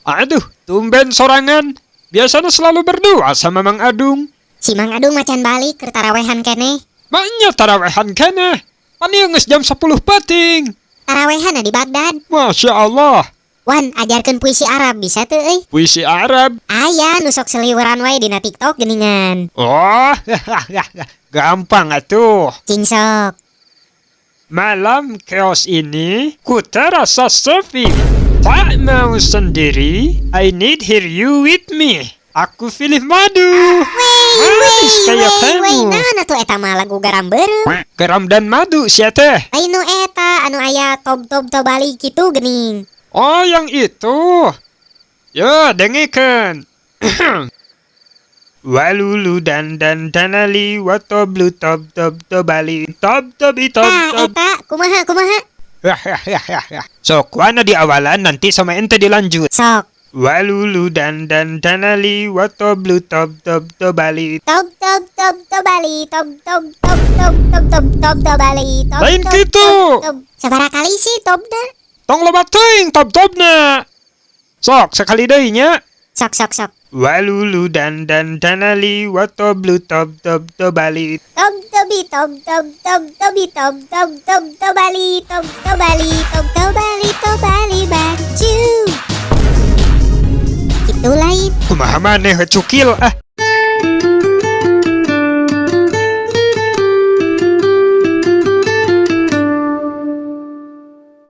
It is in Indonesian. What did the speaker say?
Aduh, tumben sorangan. Biasanya selalu berdua sama Mang Adung. Si Mang Adung macan balik ke tarawehan kene. Maknya tarawehan kene. Pani geus jam 10 peting. Tarawehan di Baghdad. Masya Allah. Wan, ajarkeun puisi Arab bisa teu euy? Puisi Arab. Aya nu sok seliweran wae dina TikTok geuningan. Oh, gampang atuh. Cing sok. Malam chaos ini, ku terasa sepi. Tak mau sendiri, I need hear you with me. Aku pilih madu. Manis kayak kamu. Nah tuh eta mah lagu garam beureum. Garam dan madu sia teh. Lain nu eta anu aya tob-tob balik kitu geuning. Oh, yang itu. Yo, dengekeun. Walulu dan danali watoblu tob tobali tob tobi tob tob. Eta kumaha? Sok, wana di awalan nanti sama ente dilanjut. Sok. Walulu dan danali watoblu tob tobali. Tob bali tob bali tob. Lain kitu. Sabaraha kali sih tob da? Tong loba teuing tob-tobna. Sok, sekali deui nya. Sok. Walulu dan danali watoblu tob tobali. Tob bali tob bali baju. Itu lain. Kumaha maneh cukil ah.